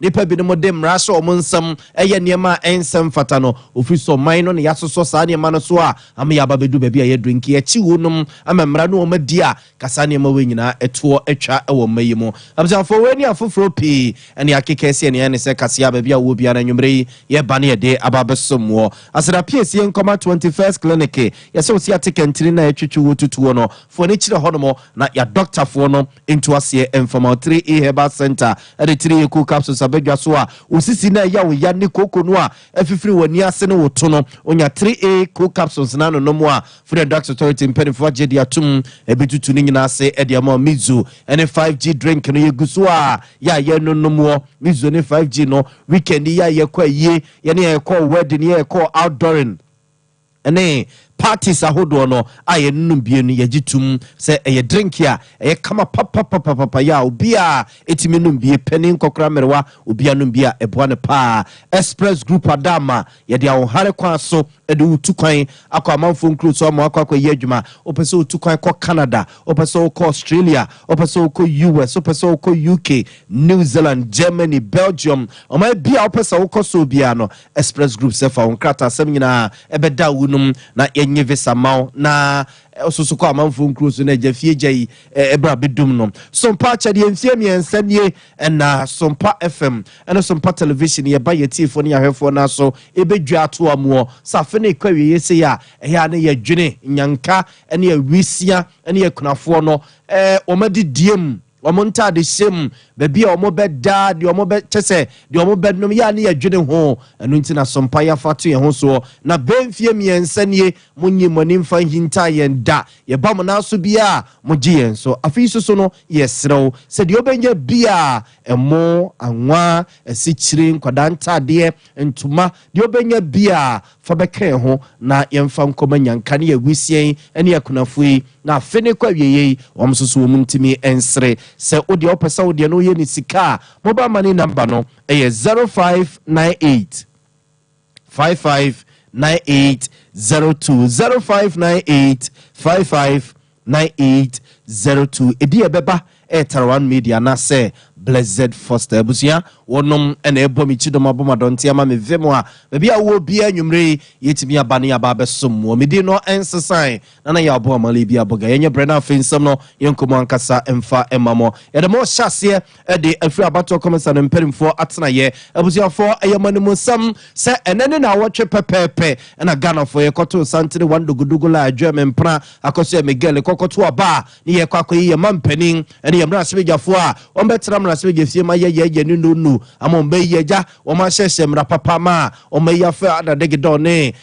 nipa bi no modem raso omonsam eye niema ensem fata no ofiso man no ne yasoso sa niema no so a am ya babedu baby aye drink ye chi wonum amemra no omadi a kasa niema we nyina eto atwa ewo mayimo abzanfo we ni afoforo pi ene akekese ne se kase ya baby a wo bia na nwumre ye ba ne de ababesomwo asra PS ye nkoma 21st clinic ye se osi atike ntiri na etwetwe wo tutuo no fo ne chire honomo na ya doctor fo no into ase informal 3A herbal center ade 3 cool capsules abedwa so a osisi na ya wo ya ne koko no a afifiri wani ase ne woto no onya 3A cool capsules na no mo a Free Drugs Authority mpeni je dia tum ebetutu ni nyina ase e dia ma mizu ene 5G drink no ye guso a ya ye no mo mizu ne 5G no weekend ya ye kwa ye ne ye kwa wedding ye kwa outdooring ene parties ahodo no aye num bie no yagitum se eye drink ya eye kama papa ya obi a etimi num bie pani nkokra merwa obi anum bie eboa ne pa express group adama ye dia wo hare kwa so ede utukwan akwa manfo nkru so ma akwa ye adwuma opese utukwan ko Canada opese ko Australia opese ko US opese ko UK New Zealand Germany Belgium o ma bia opese ko so bia no express group se fa onkrata sem nyina ebeda wunum na nye visa mau na ososo kwa amanfo nkruso na jafie jai ebra bedum no Sompa chade emfie miensanie na Sompa FM na Sompa television ye ba yetifo ne yahwefo na so ebedwa ato amuo safe ne kwawie yese ya eya ne ye dwene nyanka ne ye wisia ne ye kunafo no omadi diem omonta de sem baby omo beda de omo be chese de omo bednom ya ne yadwene ho enu ntina Sompa ya fatu ye ho so na bemfie miensanie munyi monimfa hinta yenda ye ba mo na so bia mo giyen so afi so no yesrew se de obenye bia emo anwa esichire nkwadanta de ntuma de obenye bia fa beke ho na yemfa nkoma nyanka ne yawusien ene yakunafui na afene kwa wieye omsoso wo ntimi ensre se odi opesa odi no ye ni sika mobile money number no 0598 559802 0598 559802 edi ebeba Etarawan Media na se Blessed Foster busia wonom ene ebomi chidom abomadonti ama me vemo a bia wo bia nwumre yetimi abane aba besom wo medi no ensesan na ya abo amale bia boga yenye brena finsam no yenkomo ankasa emfa emamo ye de mo hyase e de afri abato komesa no mperimfo atena ye abusiafo eyamanimu sam se enene na wotwe pepepe na Ghana fo ye koto santire wandogudugu la adwem mpra akoso e Miguel kokoto aba ni ye kwakoyi ye mampanin ene ye mra sebejafo a ombetra mra sebejafie ma ye nunu amombe yeja o ma hyehye mra papa ma o ma yafa adadegdo ne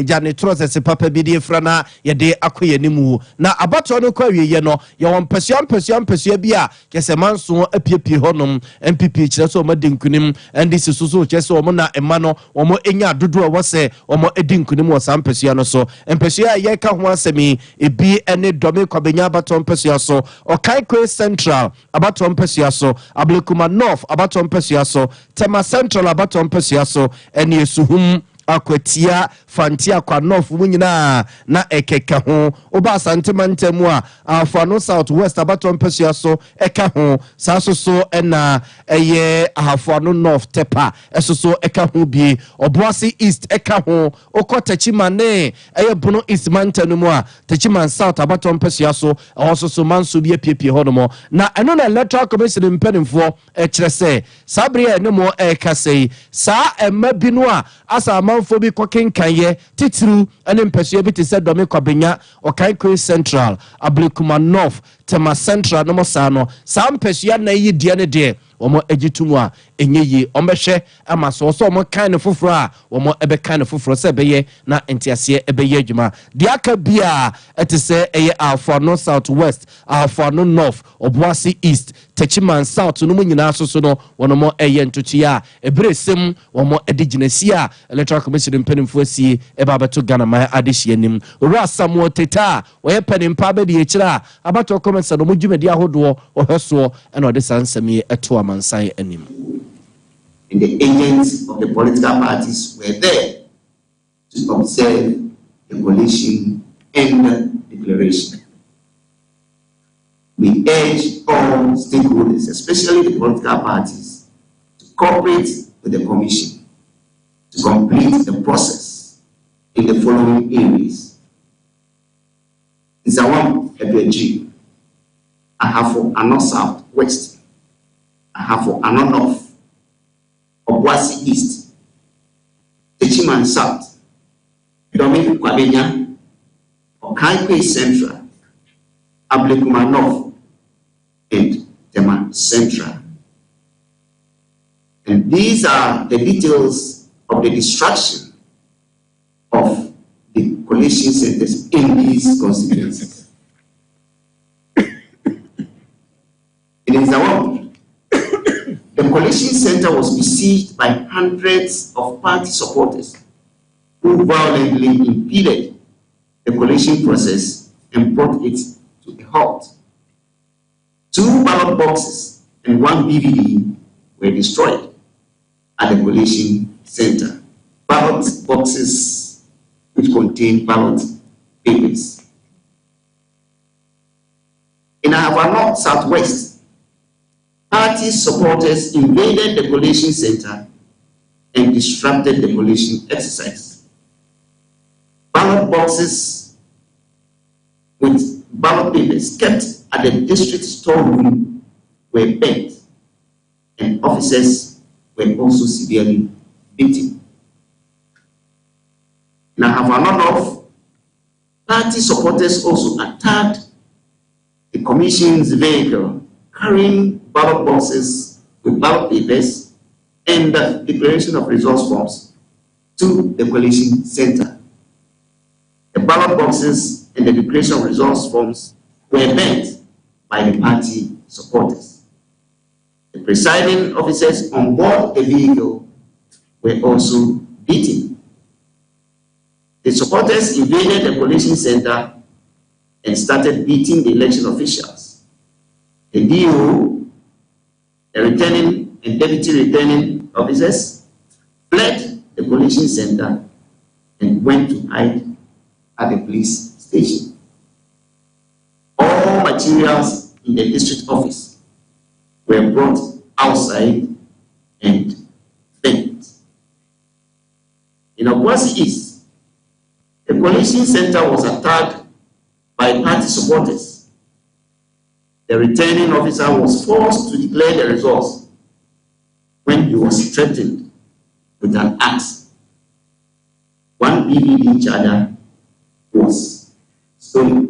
jane troses papa bi de frana ye de akoye nimu na abato no kwawie ye no ye won pesua bia kese manso apiepie honom MPP kire so ma dinkunim ndisi so kese o mo na ema no o mo enya dodo wo se o mo edinkunim wo sam pesua no so empesua ye ka ho asemi ebi ene dome kwabenya abato pesua so o kai Central abato pesua so Ablekuma North abato pesua so Tema Central abato pesua so ene esuhum akwatia fantia kwa North munyina na ekeka ho oba santimantemu a afano South West abato pesua so eka ho sasoso ena eye afano North tepa esoso eka ho bi Obuasi East eka ho okotachimane eye bono East mantenu mu a tachiman South abato pesua so ososo manso bi apiepie honomo na eno na electoral commission mpenimfo ekire se sabre ene mo ekasei sa emma binu a asa manfo bi kokenkan ye titru ene mpesua bi te se dome kwabenya okai Central Ablekuma North Tema Central no mo sa no sa mpesua na yi die ne de omo agitumu a enyeyi ombehwe amaso so omo kan ne foforo a omo ebe kan ne foforo se beye na entiase ebeye adwuma de aka bia etese eye afano South West afano North Obuasi East Tachiman South no munyina so no wono eye ntochia ebresem omo ediginasi a electoral commission mpanimfo asi eba beto Ghana ma adehye nim ora Samuel Teta oye panimpa be de ekira abato comments no mudwumedi ahodo ohweso ena ode sansami eto amansai anim. And the agents of the political parties were there to observe the coalition and declaration. We urge all stakeholders, especially the political parties, to cooperate with the Commission to complete the process in the following areas. Zawam Ebeji, Ahafo Ano South West, Ahafo Ano North, Obuasi East, Techiman South, Domin Kwabenya, Okaikwe Central, Ablekuma North, and Tema Central. And these are the details of the destruction of the collation centers in these constituencies. In Zawam, the collation center was besieged by hundreds of party supporters who violently impeded the collation process and brought it to a halt. 2 ballot boxes and 1 BVD were destroyed at the collation center. Ballot boxes which contain ballot papers. In Ahafo North Southwest, party supporters invaded the collation center and disrupted the collation exercise. Ballot boxes with ballot papers kept at the district storeroom were burnt, and officers were also severely beaten. In Ahafo North, party supporters also attacked the Commission's vehicle carrying ballot boxes with ballot papers and the declaration of results forms to the collation center. The ballot boxes and the declaration of results forms were burnt by the party supporters. The presiding officers on board the vehicle were also beaten. The supporters invaded the collation center and started beating the election officials. The DO, the returning and deputy returning officers fled the collation center and went to hide at the police station. All materials in the district office were brought outside and burnt. In Obuasi East, the collation center was attacked by party supporters. The returning officer was forced to declare the results when he was threatened with an axe. 1 BVD charger was stolen.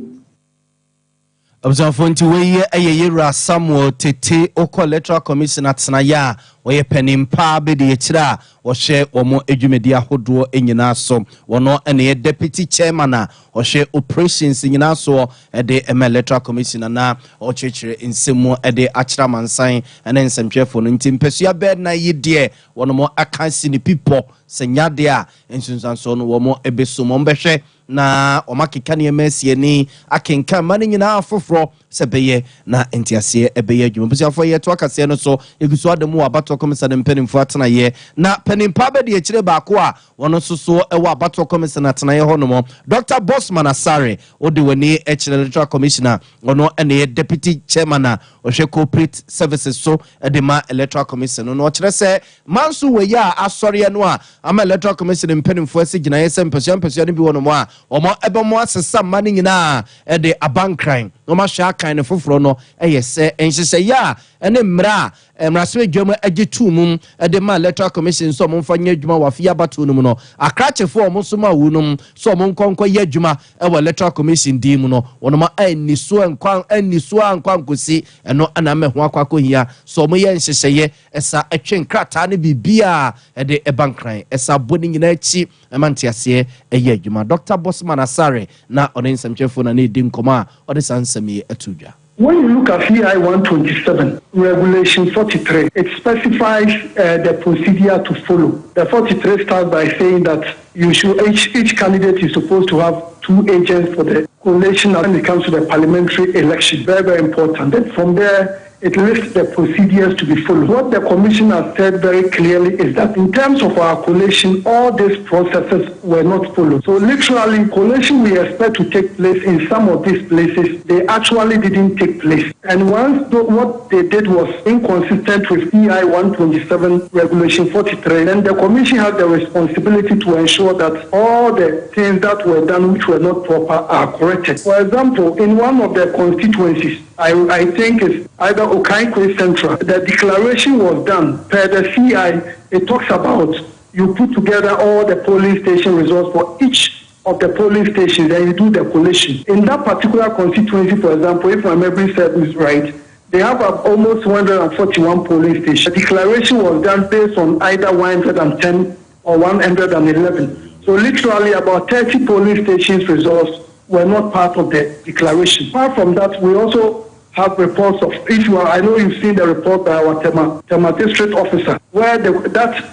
Observe nti weye ayeyera Samuel Tete Oko Electoral Commission atena oye penimpa be de yetira ohye omo edwumedi ahodo enyina so wono ene deputy chairman a ohye operations nyina so de Electoral Commission na ochechire nsemu de achira mansan ene nsemtwefo no nti mpesua bed na yedie wono mo akansi ni people senyade a ensunsanso no womo ebesomo mbehwe na omakeka ne emesie ni akenka mane nyina afoforo sebeye na entiase ebeye adwuma busiafo ye to akase no so eguso ademu abato komisana mpenimfo atena ye na penimpa be de ekire baako a wono soso ewo abato komisana atena ye hono Dr. Bosman Asare odi wani ekire Electoral Commissioner ono ene deputy chairman a ohwe corporate services so edema Electoral Commission no okire se manso we ya asore no a ama Electoral Commission mpenimfo asigina ye se mpesua ne bi wono mo a omo ebemo asesa mane nyina ede abankran no ma hwa kan ne foforo no eyese enhyehyɛ ya ene mra emrasebe dwom agitumum ede ma Electoral Commission so mo mfanya adwuma wafia bato no mu no akrachefo omo so ma wunum so mo nkonko ya adwuma ewo Electoral Commission di mu no wono ma aniso ankwan kosi eno ana meho akwakohia so mo ye nhyehyɛ esa atwen krata ne bibia ede ebankran esa boni nyina achi emantiase eye adwuma Dr. Bosman Asare na onensamchefo na ne di nkoma ode sansami atudwa. When you look at CI 127, Regulation 43, it specifies the procedure to follow. The 43 starts by saying that each candidate is supposed to have 2 agents for the collation when it comes to the parliamentary election. Very, very important. Then from there, it lists the procedures to be followed. What the commission has said very clearly is that in terms of our collation, all these processes were not followed. So literally, collation we expect to take place in some of these places, they actually didn't take place. And once what they did was inconsistent with EI 127 Regulation 43, then the commission had the responsibility to ensure that all the things that were done which were not proper are corrected. For example, in one of the constituencies, I think it's either Okaikwe Central, the declaration was done per the CI. It talks about you put together all the polling station results for each of the polling stations and you do the collation. In that particular constituency, for example, if my memory serves is right, they have almost 141 polling stations. The declaration was done based on either 110 or 111. So literally about 30 polling stations results were not part of the declaration. Apart from that, we also have reports of issue. I know you've seen the report by our Tema district officer, where the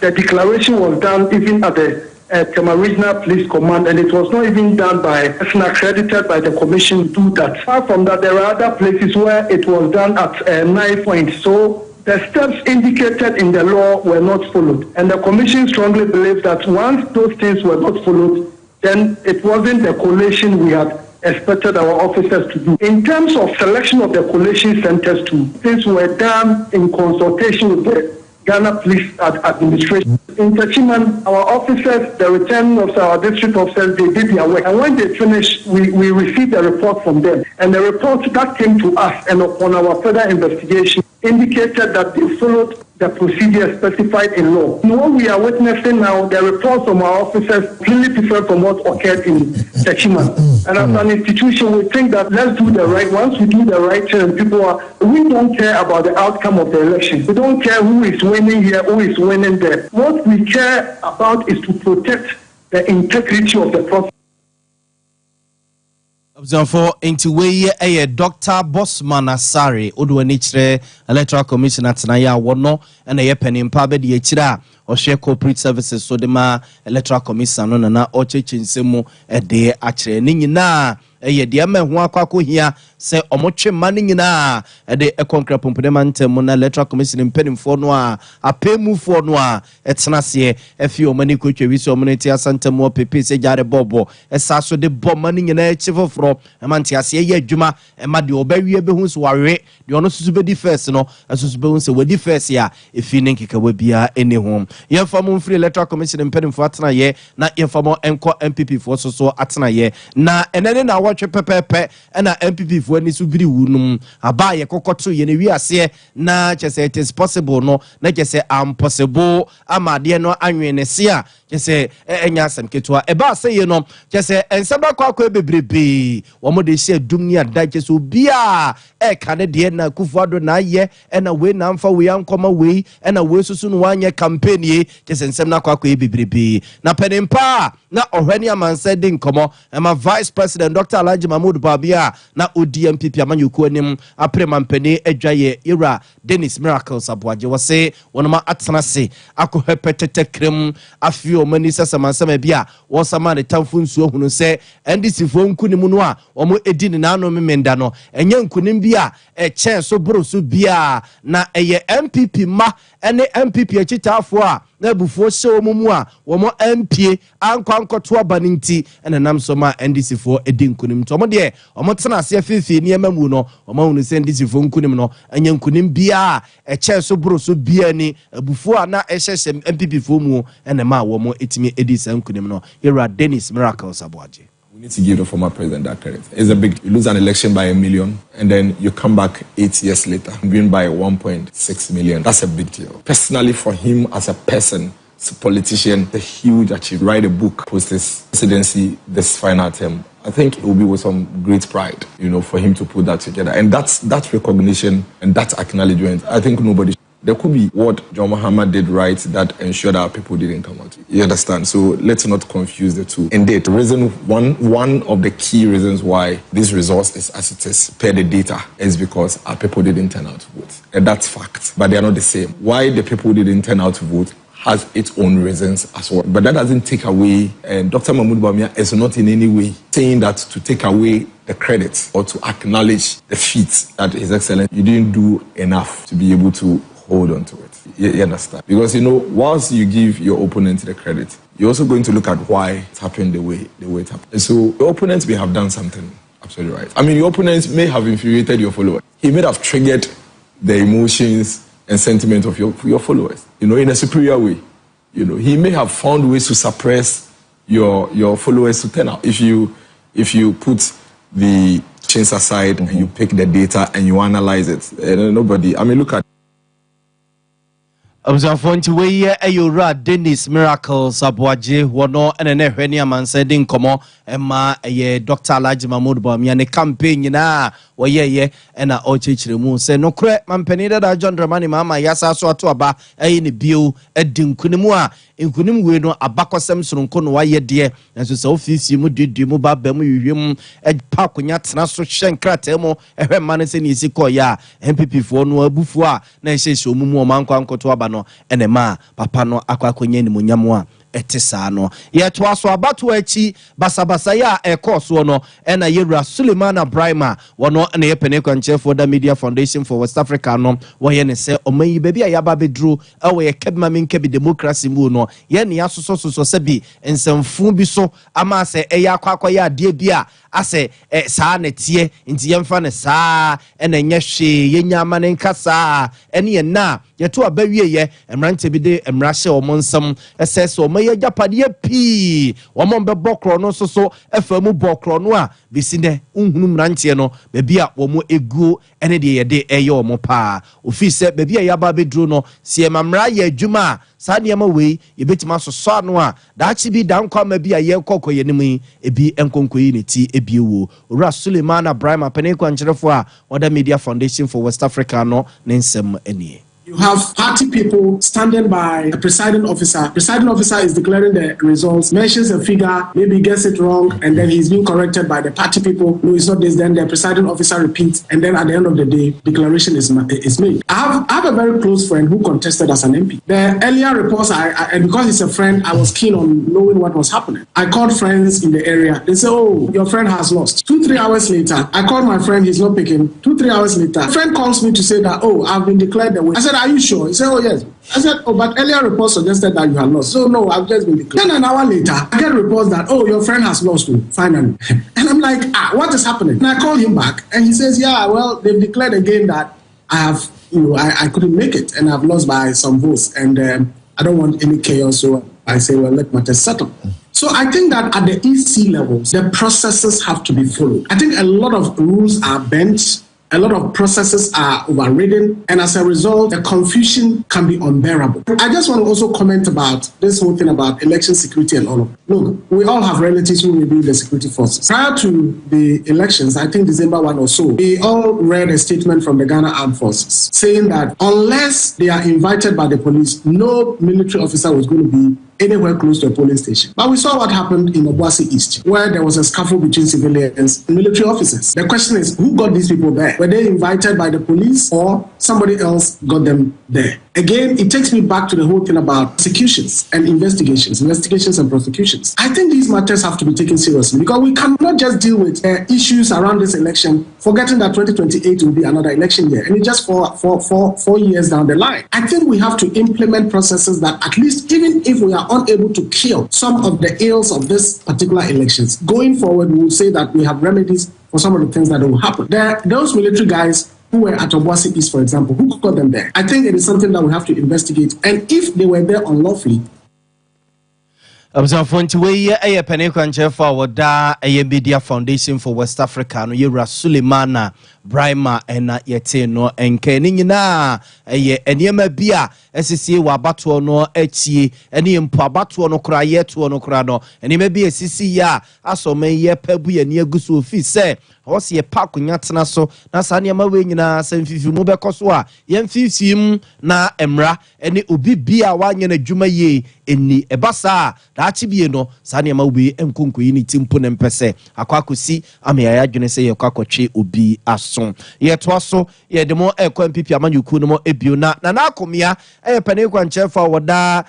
declaration was done even at the Tema Regional Police Command, and it was not even done by a person accredited by the commission to do that. Apart from that, there are other places where it was done at 9 points. So the steps indicated in the law were not followed. And the commission strongly believes that once those things were not followed, then it wasn't the collation we had expected our officers to do. In terms of selection of the collation centers too, things were done in consultation with the Ghana Police Administration. In Techiman, our officers, the returning of our district officers, they did their work. And when they finished, we received a report from them. And the report that came to us and upon our further investigation indicated that they followed the procedure specified in law. And what we are witnessing now, the reports from our officers clearly different from what occurred in Techiman. And as an institution, we think that let's do the right. Once we do the right thing, we don't care about the outcome of the election. We don't care who is winning here, who is winning there. What we care about is to protect the integrity of the process. For into way a Dr. Bosman Asari, Udwanichre, Electoral Commission at Naya Wono, and a penny in Pabe de Chira, or share corporate services, so the Electoral Commission on an Oche Chinsemo a day actually Nina. Eye de ama ho akwako hia se omoche mane nyina de ekonkra pompedemante mo na electoral commission impedimfo no a apemufo no a etena se afi omani kwatwa wisi omuniti asantamo pepe se jare bobo esa so de bomane nyina echifofro emanti ase ye adwuma ema de obawie be hu so wawe de ono susu be di first no asusu be hu se wadi first ya efi ne nkeka wa bia ene ho ye famo free electoral commission impedimfo atena ye na ye famo enko MPP fo so atena ye na enene na watch pepepe na MPP fo ani so biri wunum aba ye kokoto ye ne wiase na chese it is possible no na chese impossible amade no anwene se a chese enya asem ketua eba se ye no chese enseba kwakwa bebrebe wo mo de se dum ni ada chese obia e kane de na kufuado na ye na we na mfa we ankoma we na we susu no wanye campaign ye chese ensem na kwakwa bebrebe na penimpa na ohwani amanse de nkomo ema vice president Dr. Alhaji Mahmoud Babia na ODMPP amanyuku anim aprema mpani adwaye ira Dennis Miracles aboaje wose wonoma atenase akohepetete krem afio mani sasamansama bia wosama ne tamfu nsuo hunu se NDC fo nkunimu no a omo edi ne nano memenda no enye nkunim bia eche so boroso bia na eye MPP ma ene MPP achitafo a na bufuo hye omumu a womo MP ankwankoto abaninti ene nam so ma NDC fo edi nkunim to de omo tena ase afefe ni emamu no omo hunu se NDC fo nkunim no enye nkunim bia eche so boroso bia ni bufuo na ehye MPP fo mu ene ma womo etimi edi san nkunim no ira Dennis Miracles aboaje. We need to give the former president that credit. It's a big, you lose an election by 1 million and then you come back 8 years later and win by 1.6 million. That's a big deal. Personally, for him as a person, as a politician, a huge achievement. Write a book, post his presidency this final term. I think it will be with some great pride, for him to put that together. And that recognition and that acknowledgement, I think nobody. There could be what John Mahama did right that ensured our people didn't come out. You understand? So let's not confuse the two. Indeed, the reason one of the key reasons why this result is as it is per the data is because our people didn't turn out to vote. And that's fact. But they are not the same. Why the people didn't turn out to vote has its own reasons as well. But that doesn't take away, and Dr. Mahmoud Bawumia is not in any way saying that to take away the credit or to acknowledge the feat that His Excellency, you didn't do enough to be able to hold on to it. You understand? Because, once you give your opponent the credit, you're also going to look at why it happened the way it happened. And so your opponent may have done something absolutely right. I mean, your opponent may have infuriated your followers. He may have triggered the emotions and sentiment of your followers, in a superior way. He may have found ways to suppress your followers to turn out. If you put the chains aside and you pick the data and you analyze it, look at Observant way ayura Dennis Miracles Abuaje wono ene hwani amanse din komo ema ye Dr. Alhaji Mahmoud Bawumia ne campaign na woyeye ena ochechiremu se nokre mampani da John Dramani mama yasa so ato aba ne bio edinkunimu a nkunim we no abakosem soronko no waye de enso se ofisi mu didi mu baba mu yewem pa konya tena so hyenkrata mu ehwe ma ne se ne isi koya MPP fo no abufu a na ehyehyɛ omumu o manko ankoto aba no enema papa no akwakonya ni munyamo a etisa no yeto aso abato achi basabasa ya ekoso no ena yewura Suleiman Brima wono na yepene kwanche for the Media Foundation for West Africa no wo ye ne se omayi baby ayaba bedru ewe ye kebma menkebi democracy mu no ye ne asoso se bi ensamfu bi so ama se eya akwakoya ade bi a ase saa ne tie nti yemfa ne saa ena nyehwe yenya amane nkasa ene ye na yeto abawie ye emrante bi de emrahye omonsam esese omaye japade pi womombe bokro no so efamu bokro no a bisine unhunu mrante no bebi a womo egu ene de yede eye omo pa ofise bebi a yaba bedru no sie mamra ye adwuma saa niam we yebetima soso ano a daachi bi dankwa ma bi a ye kokoye nemu ebi enkonkoyi ne ti ebiewo ora Suleiman Brima penekwa ncherefo a Other Media Foundation for West Africa no nensem enie. You have party people standing by a presiding officer. Presiding officer is declaring the results, mentions a figure, maybe gets it wrong, and then he's being corrected by the party people. No, it's not this. Then the presiding officer repeats, and then at the end of the day, declaration is made. I have a very close friend who contested as an MP. The earlier reports, and because he's a friend, I was keen on knowing what was happening. I called friends in the area. They said, "Oh, your friend has lost." 2-3 hours later, I called my friend. He's not picking. 2-3 hours later, a friend calls me to say that, "Oh, I've been declared the winner." I said, "Are you sure?" He said, "Oh, yes." I said, "Oh, but earlier reports suggested that you had lost." So, no, I've just been declared. Then an hour later, I get reports that, "Oh, your friend has lost too, finally." And I'm like, what is happening? And I call him back, and he says, "Yeah, well, they've declared again that I have, I couldn't make it, and I've lost by some votes, and I don't want any chaos." So I say, "Well, let matters settle." So I think that at the EC levels, the processes have to be followed. I think a lot of rules are bent. A lot of processes are overridden, and as a result, the confusion can be unbearable. I just want to also comment about this whole thing about election security and all of it. Look, we all have relatives who will be in the security forces. Prior to the elections, I think December 1 or so, we all read a statement from the Ghana Armed Forces saying that unless they are invited by the police, no military officer was going to be anywhere close to a polling station. But we saw what happened in Obuasi East, where there was a scuffle between civilians and military officers. The question is, who got these people there? Were they invited by the police or somebody else got them there? Again, it takes me back to the whole thing about prosecutions and investigations and prosecutions. I think these matters have to be taken seriously because we cannot just deal with issues around this election, forgetting that 2028 will be another election year, and it's just four years down the line. I think we have to implement processes that at least, even if we are unable to kill some of the ills of this particular elections, going forward, we will say that we have remedies for some of the things that will happen. Those military guys who were at Obuasi East, for example, who got them there? I think it is something that we have to investigate. And if they were there unlawfully, Fontiwe a penekwanche for da a Media Foundation for West Africa no yewura Suleiman Brima ena yete no enke ni nyina eniema bia esisi wa abato no achie eni mpo abato no kra yeto no kra no eniema bia esisi ya asome ye pabu ye ni agusu ofi se wose ye pakonya tena so na sa niema we nyina sanfifi mu bekoso a ye mfifim na emra eni obi bia wanye na dwuma ye eni ebasa daachi bie no sa niema we enkonkoyi ni timpo ne mpese akwakosi ameyaya dwene se ye kwakotwe obi aso so yet was so ye the more MPP amanyuku no more ebio na akomia pene kwanche for wada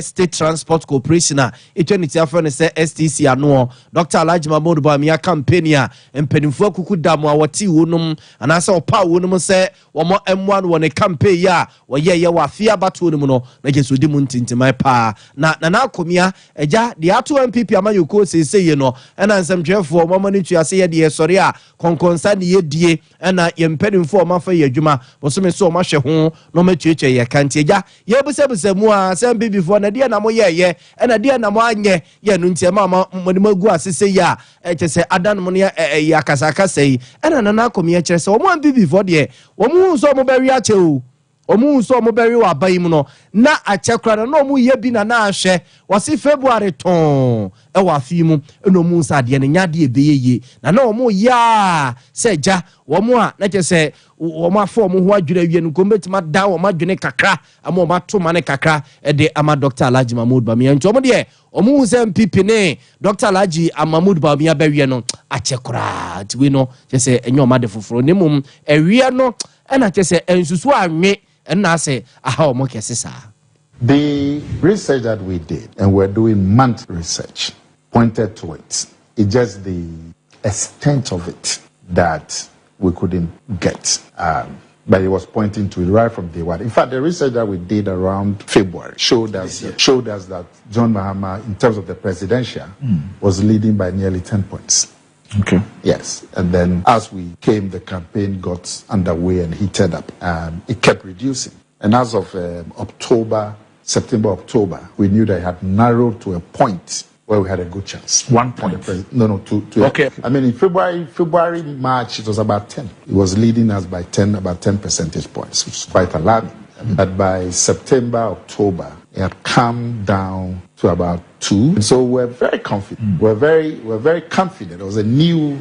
State Transport Corporation eternity afro say STC ano Dr. Alhaji Mahmoud Bawumia campaign ya mpenimfo kuku damu awati wonum anasa opa wonum say womo M1 won campaign ya woye wa afia bato wonum no na jesodi mu ntintimai pa na akomia eja de ato MPP amanyuku seseye no na nsem dwefo momani tuase ye de sori a konkonsa ne yedie na ye mpenimfo mafa ye adwuma bosome so mahwe ho no matwetwe ye kante eja ye busabusam a sem before na dia na mo ye na dia na mo anye ye no ntiama ma monimagu asese ya chese adan mo ne ya kasaka sei na akomia kire se wo mo before de wo mu so mo bari ache o omu so mo bari wa ban mu no na achekra na no mu ye bi na ahwe wasi February ton e wa fi mu no mu sa de ne nyade ebeyeye na omu ya seja wo mu a na chese wo ma fo mo ho adwira wie no kombetima da wo ma dwene kakra ama ma to ma ne kakra e de ama Dr. Alhaji Mahmoud Bawumia nto mo de omu ze MPP ne Dr. Alhaji Mahmoud Bawumia ba wie no achekra ti we no chese enyo ma de foforo ne mum e wie no e na chese ensusu anwe. The research that we did, and we're doing monthly research, pointed to it. It's just the extent of it that we couldn't get. But it was pointing to it right from day one. In fact, the research that we did around February showed us that John Mahama, in terms of the presidential, was leading by nearly 10 points. Okay. Yes, and then as we came, the campaign got underway and heated up. It kept reducing, and as of September, October, we knew that it had narrowed to a point where we had a good chance. 1 point. Okay. I mean, in February, March, it was about 10. It was leading us by about 10 percentage points, which is quite alarming. But by September, October, it had come down to about 2. And so we're very confident. We're very confident. There was a new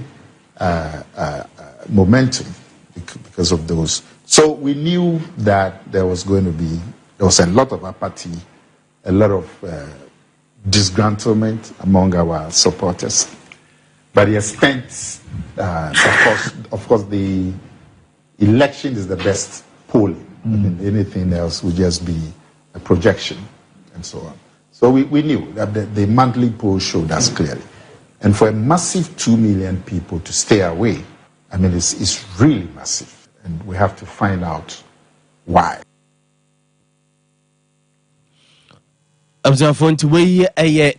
momentum because of those. So we knew that there was a lot of apathy, a lot of disgruntlement among our supporters. But the extent, of course, the election is the best polling. I mean, anything else would just be a projection and so on. So we knew that the monthly poll showed us clearly. And for a massive 2 million people to stay away, I mean, it's really massive. And we have to find out why. Observant we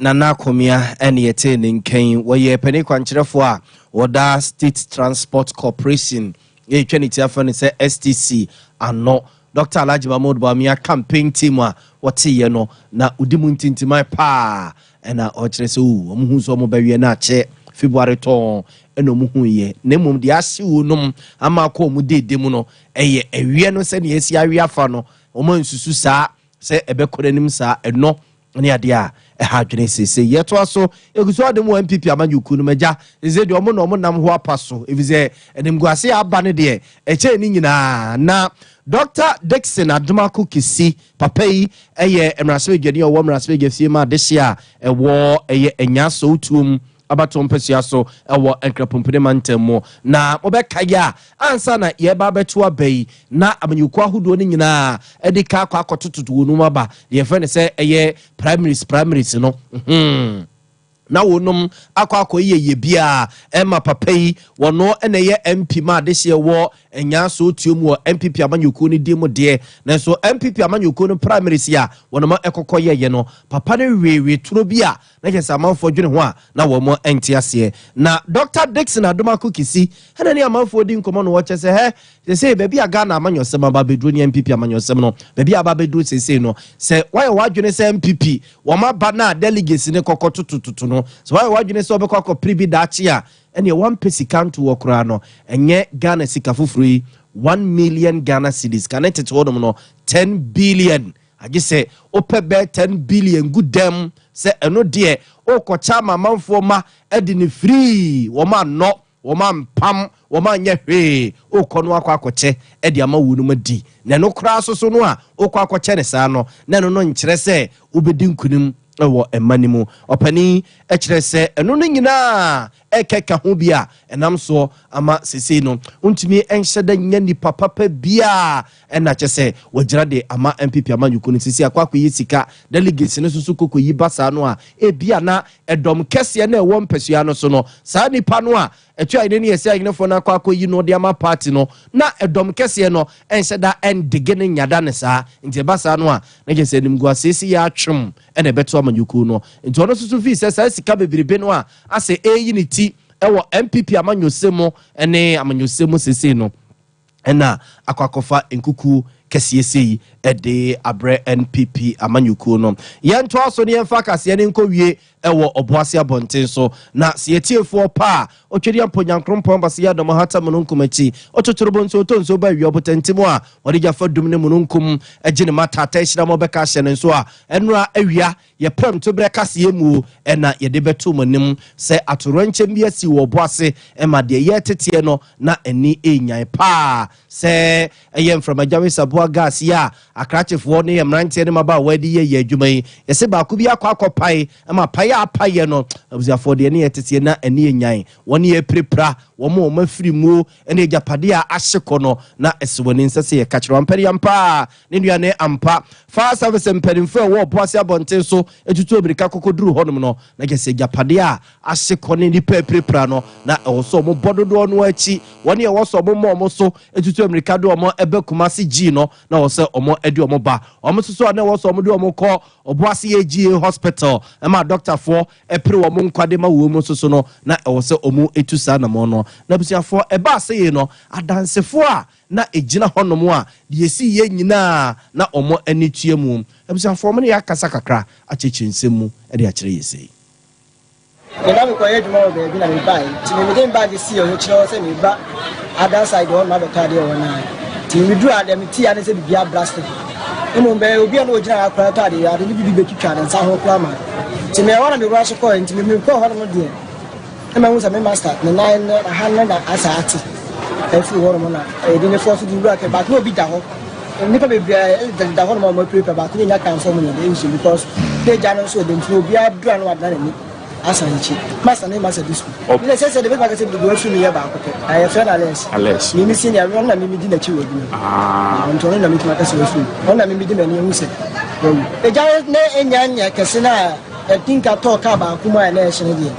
nana komia and yete ninken where penny quanchefua or da State Transport Corporation ye trinity afan say STC and no Dr. Alhaji Mahmoud Bawumia campaign team what ye no na udimuntinti my pa and na ochre so omu so mo bawie na che February ton eno mu hu ye na mum de ase wo nom ama ko mu de mu no eye awie no se ne esi awie afa no omo nsusu saa se ebekoranim saa eno ne ade a ha dwene sese yeto aso eguso ade mu MPP amanyuku no maja eze de omo no omo nam ho apaso evize enim guase aba ne de eche ni nyina na Dr. Dixon Adumaku Kisi papai eye emrasebe dwene o emrasebe gefie ma de hia ewo eye enya so tum abatom pesia so ewo enkrapompene mantemo na obekaya ansa na ye ba beto abai na amanyuku ahodo ni nyina edika akwa akotototo no maba ye fe ne se eye primaries no na wonum akwa ye bia ema papai wono ene ye MP ma de hye wo enya so tuom wo MPP amanyuku ni di mu de na so MPP amanyuku no primaries ya wono ma ekokoye ye no papa ne wewe turo bia na je samanfo dwene ho a na wo mo enti ase na Dr. Dixon Adumaku Kisi ene ne amanfo di nkomo no wo che se se bebi aga na amanyosem aba bedru ni MPP amanyosem no bebi aba bedru sese no se why wadwene se MPP wo ma ba na delegates ne kokotototo no so why wadwene se obekọ akọ pribi dachi a ene 1 pesikanto wo kra no enye Ghana sika fufuri 1 million Ghana cedis connected to them no 10 billion agi se opebe 10 billion good dem se eno de o kocha mamanfo ma edi ni free wo ma no wo ma mpam wo ma nya hwe o kono akwa akoche edi ama wunu madi na no kra so no a o kwa akoche ne sa no na no nkyere se obedi nkunim ewo emanimu opani ekire se eno no nyina ekeka ho bia enam so ama sese no untimi enhyeda nya ni papa bia ena kyese wagira de ama MPP amanyuku no sese akwakọ yisika delegates no susu kokọ yi basa no a bia na edom kese na ewo mpesua no so no saa nipa no a etu ayine ne yesi ayine fo na akwakọ yi no de ama party no na edom kese no enhyeda endige ne nyada ne saa nti basa no a na kyese nimgu asesi ya atwem ena beto amanyuku no nti ono susu fi sesa sika bebrebe no a ase eyi ti ewo MPP amanyosemo ene amanyosemo sese no ena akwakofa enkuku kesiesei ede abre NPP amanyuku no yento aso ne yemfa kase ne nkowie ewo Obuasi abonten so na sietiefo pa otwedi amponyankrompon base ya dom hata mununkumachi ototorobonso otonso ba wi obotantimo a wode jafa dum ne mununkum agine matata hira mo beka hye ne so a enura awia ye prem to bre kase mu ena ye de beto manim se atoranchem bi asi wo Obuasi ema de ye tete no na eni enyan pa se eyem from ajawe sabua gas ya akrachefo ne ye mrantie ne maba wadi ye adwuman ye se ba ku bi akwakopai ema pai apaye no abuziafo de ne ye tete na eni enyan woni ye prepra wo mo mafiri mu ene ejapade a ahyekọ no na esewoni nsese ye kachiro ampere ampa ne nuane ampa fa service mperimfo wo Obuasi abonten so etutu obirika kokoduru honum no na gese ejapade a ahyekọ ne ni prepra no na oso mo bododo no achi woni ye wo so mo so etutu obirika do mo ebekumasi gi no na wo se omo edi omo ba omo so na wo so omo di omo ko Obuasi AGA hospital ema doctor for epre wo mo nkwade ma wo mo so no na wo se omo etusa na mo no na busiafo eba sey no adansefo a na ejina honom a de yesi ye nyina na omo anitue mu busiafo mo ne yakasa kakra achechensem mu e de akire yesi ina mi ko yeduma o be na mi bai ti mi dem ba de si o chiro se mi ba other side o na be tade o na ti mi du adam ti ane se bibia blast imo be obi na ojina akra tade ya de bibi be twitwa na sa ho kra ma ti me wana me rush ko nti mi ko ho no de ema hu sa me master na 900 na asati efu ho no na e de ne force di work but no be da ho nipa be bia da ho no mo prepare but ni nya kan form no dey issue because they jano so dem no bia dura no adana ni asanchi master ni master disco ile say the back say do afi mi ya ba akoto I friend Alex mi senior we na mi di na chi we bi onto na mi tuma kase we fi na mi di mani hu se e ja ne enya kase na I think I talk about kuma na e hye de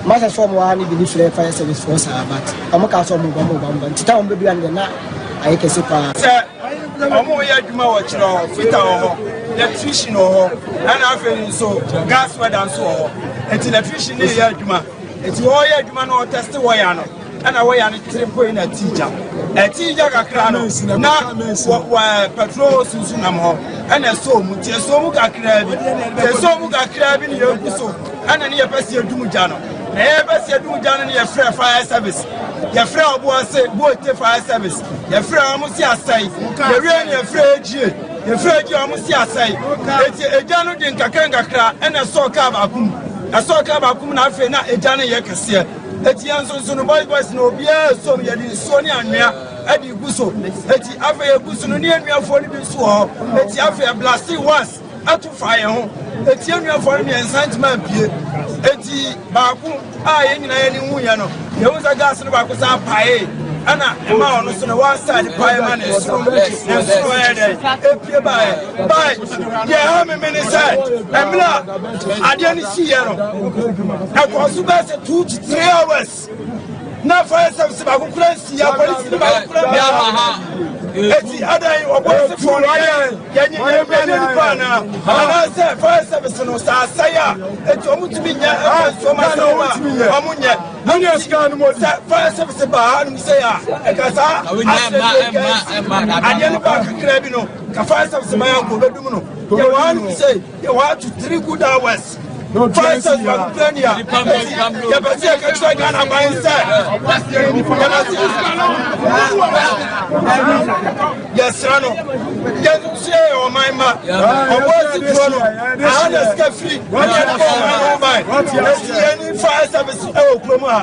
master form wa ni bi free fire service force but amaka so mo ba ntita on be bia na ayi kase pa omo ya adwuma wo kiro fita ho electrician ho ana afeni so gas weather so ho electrician ni ya adwuma wo ya adwuma no test wo ya no ana wo ya no 3.0 teacher kakra no na wa petrol susu nam ho ana so mu tie so mu kakra bi ni ya so ana ni ya pese adwuma ja no na ya pese adwuma ja no ni ya free fire service ya free Obuasi bote fire service ya free amusi asai ya wi ya free amusi asai eti ejanu din kakra ena so ka ba kum na afi na ejanu ye kese eti yanso no boys no bia so ya di so ni anwea adi guso eti afi ya guso no ni anwea fo ni bi so ho eti afi ya blasting once atu fire ho eti anwea fo ni enchantment bie eti ba kum a ye nyina ye ni hu ya no ye uza gas no ba ko sa pae ana ema ono so no one side pae man is so epie bye ye ha me say emla ade ni si ye no e ko su ba say 2 to 3 hours na fire service ba ko kura si ya police ba ko kura ya eti adai Obuasi for ye ni pa na ana say fire service no sa saya eti omutumi nya so ma so omunye Nanya scan mo fire service ba anu say ya e ka sa ade no ba kakra bi no ka fire service ma ya ko bedum no ye wan say ye 1 to 3 good hours no fire service ba plan ya ye ba say ka try Ghana by inside yes rano yes say o my ma Obuasi no ana ska free what you go my yes any fire service from her.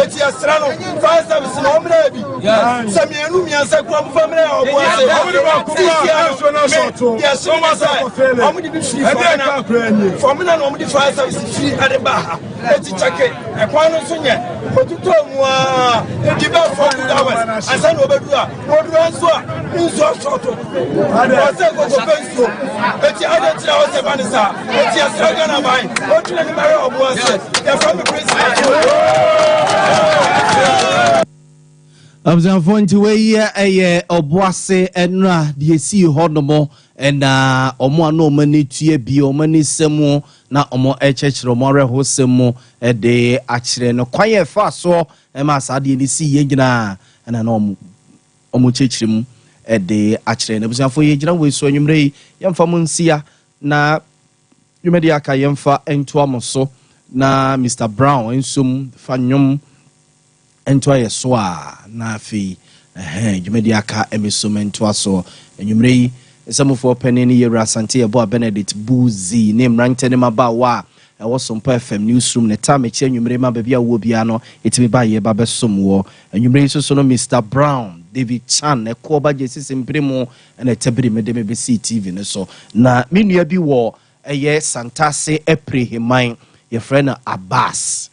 It's your son, fire service, no maybe. Some Yanumian from family or yes, so much. How many people from the fire service at the bar? Let's check it. A quantum senior, but to tell me, give up for 2 hours. I said, what do I answer? In so short. I said, go to Facebook. Let's see other hours of Vanessa. Let's see a second of mine. What do you marry Obuasi? They're from the principal. Abzanfo nti we Obuasi enra de esi hodomo na omo ano mani tue bi omo ni semu na omo echechire omo reho semu de akire no kwaye fa so ma saade ni si ye gina na omo chechire mu de akire na abzanfo ye gina we so anwumre yemfa mu nsia na yumedi aka yemfa ento amoso na Mr. Brown ensum fanyom ento ayeso a na afi jumedi aka emisomento aso enwumre yi esamofo peneni yewra sante ebo Benedict Buzi name ranked ne mabawa e wo Sompa FM newsroom ne time echi enwumre ma bia wo bia no etimi ba ye ba besom wo enwumre so no Mr. Brown David Chan e ko ba jesi sempremu na tebiri mede me be TV ne so na menua bi wo eye Santase Eprehiman ye friend Abbas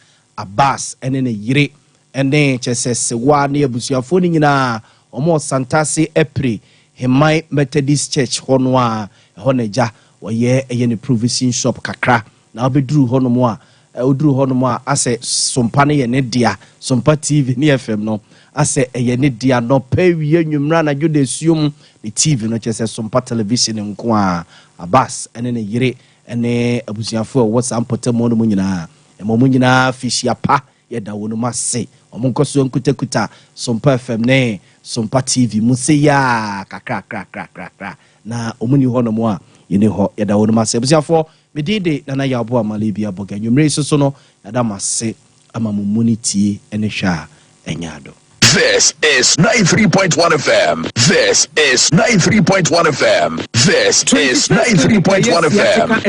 ene ne yire ene chese wa na abusuafo ni nyina omo Santase Eprehiman Methodist Church hono a honeja woye eye ne provision shop kakra na obeduru hono mo a oduru hono mo a ase Sompa ne ye ne dia Sompa TV ne FM no ase eye ne dia no pawie nwumra na jode suom ne TV no chese Sompa television nko a Abbas ene ne yire ene abusuafo wo sampotamo no mo nyina mo nyina fishia pa yeda wono mase omunkoso nkutakuta Sompa FM ne Sompa TV museya kakra na omuni hono mo a yene ho yeda wono mase abusuafo medide na ya abo amalebi aboga nwumre so no yada mase ama mummunity ene hwa enyado. This is 93.1 FM. This is 93.1 FM. This is 93.1 FM.